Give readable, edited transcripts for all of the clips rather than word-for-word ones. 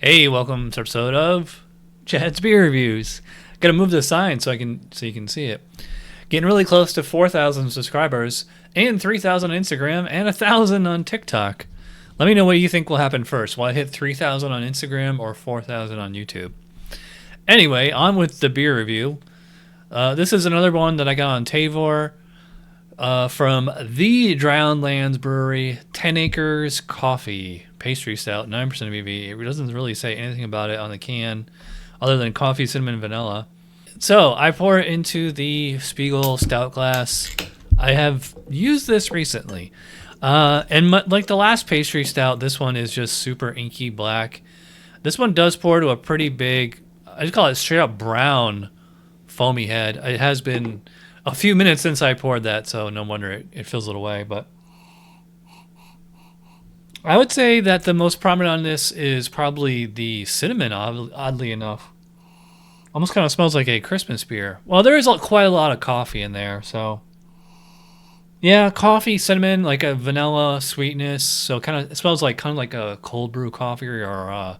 Hey, welcome to episode of Chad's Beer Reviews. Gotta move the sign so you can see it. Getting really close to 4,000 subscribers and 3,000 on Instagram and 1,000 on TikTok. Let me know what you think will happen first. Will I hit 3,000 on Instagram or 4,000 on YouTube? Anyway, on with the beer review. This is another one that I got on 𝗧𝗲𝗏 from 𝗧𝗲𝗏𝗏𝗀𝗏 Brewery, 10 Acres Coffee. Pastry stout, 9% ABV. It doesn't really say anything about it on the can other than coffee, cinnamon, vanilla. So I pour it into the 𝗖𝗍𝗏 stout glass. I have used this recently. Like the last pastry stout, this one is just super inky black. This one does pour to a pretty big, I just call it straight up brown foamy head. It has been a few minutes since I poured that, so no wonder it fizzled away. But I would say that the most prominent on this is probably the cinnamon, oddly enough. Almost kind of smells like a Christmas beer. Well, there is quite a lot of coffee in there, so yeah, coffee, cinnamon, like a vanilla sweetness. So it smells like a cold brew coffee or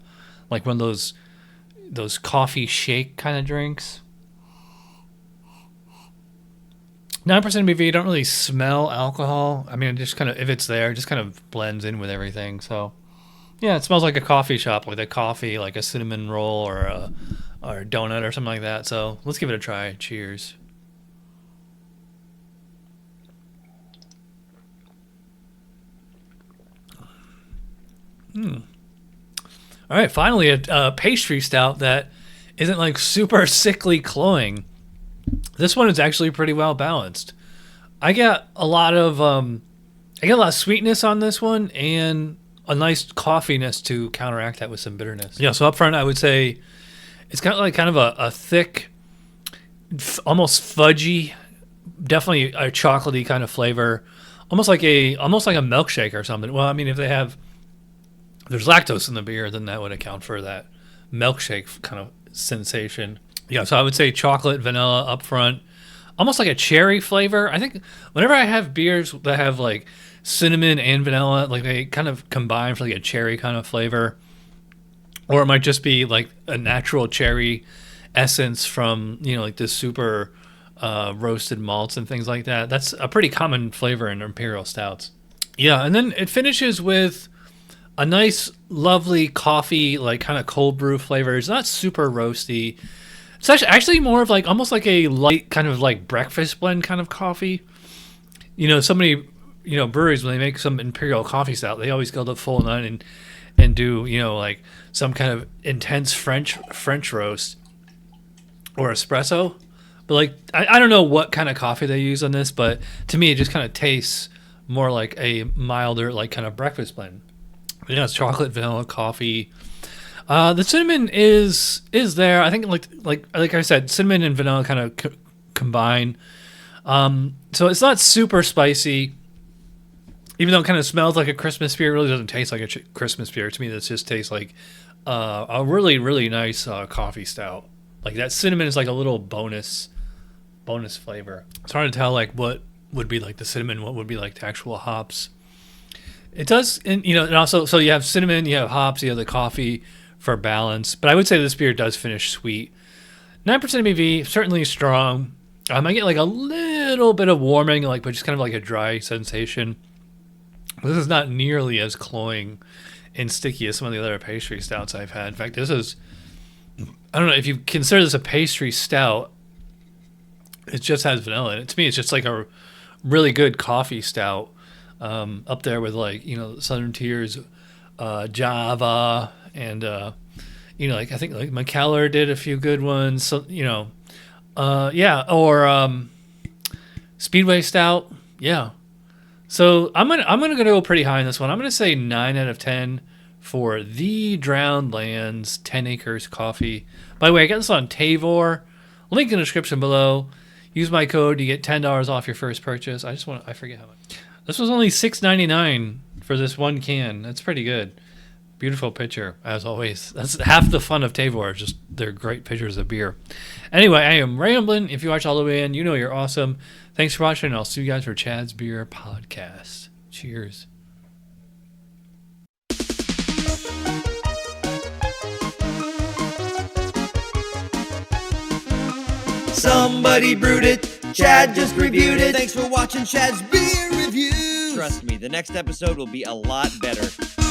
like one of those coffee shake kind of drinks. 9% ABV, don't really smell alcohol. I mean, it just kind of, if it's there, it just kind of blends in with everything. So, yeah, it smells like a coffee shop with a coffee, like a cinnamon roll or a donut or something like that. So, let's give it a try. Cheers. All right, finally a pastry stout that isn't like super sickly cloying. This one is actually pretty well balanced. I get a lot of sweetness on this one and a nice coffeeness to counteract that with some bitterness. Yeah, so up front I would say it's kind of a thick, almost fudgy, definitely a chocolatey kind of flavor, almost like a milkshake or something. Well, I mean, if there's lactose in the beer, then that would account for that milkshake kind of sensation. Yeah, so I would say chocolate, vanilla up front, almost like a cherry flavor. I think whenever I have beers that have like cinnamon and vanilla, like they kind of combine for like a cherry kind of flavor, or it might just be like a natural cherry essence from, like this super roasted malts and things like that. That's a pretty common flavor in imperial stouts. Yeah, and then it finishes with a nice, lovely coffee, like kind of cold brew flavor. It's not super roasty. It's actually more of like almost like a light kind of like breakfast blend kind of coffee. So many breweries, when they make some imperial coffee stout, they always go the full nine and do like some kind of intense French roast or espresso. But like I don't know what kind of coffee they use on this, but to me it just kind of tastes more like a milder like kind of breakfast blend. Yeah, it's chocolate, vanilla, coffee. The cinnamon is there. I think like I said, cinnamon and vanilla kind of combine. So it's not super spicy, even though it kind of smells like a Christmas beer. It really doesn't taste like a Christmas beer to me. That just tastes like a really, really nice coffee stout. Like that cinnamon is like a little bonus flavor. It's hard to tell like what would be like the cinnamon, what would be like the actual hops. It does, and also, so you have cinnamon, you have hops, you have the coffee for balance. But I would say this beer does finish sweet. 9% ABV, certainly strong. I get like a little bit of warming, but just kind of like a dry sensation. This is not nearly as cloying and sticky as some of the other pastry stouts I've had. In fact, this is, I don't know, if you consider this a pastry stout, it just has vanilla in it. To me, it's just like a really good coffee stout. Up there with like Southern Tier's Java and like I think like McKellar did a few good ones. So or Speedway Stout. Yeah. So I'm gonna go pretty high on this one. I'm gonna say 9 out of 10 for 𝗧𝗏𝗏𝗏𝗀𝗏 10 Acres Coffee. By the way, I got this on 𝗧𝗏𝗏. Link in the description below. Use my code to get $10 off your first purchase. I forget how much. This was only $6.99 for this one can. That's pretty good. Beautiful picture, as always. That's half the fun of 𝗧𝗏𝗏. Just they're great pictures of beer. Anyway, I am rambling. If you watch all the way in, you're awesome. Thanks for watching, and I'll see you guys for Chad's Beer Podcast. Cheers. somebody brewed it. Chad just reviewed it. Thanks for watching Chad's Beer Reviews. Trust me, the next episode will be a lot better.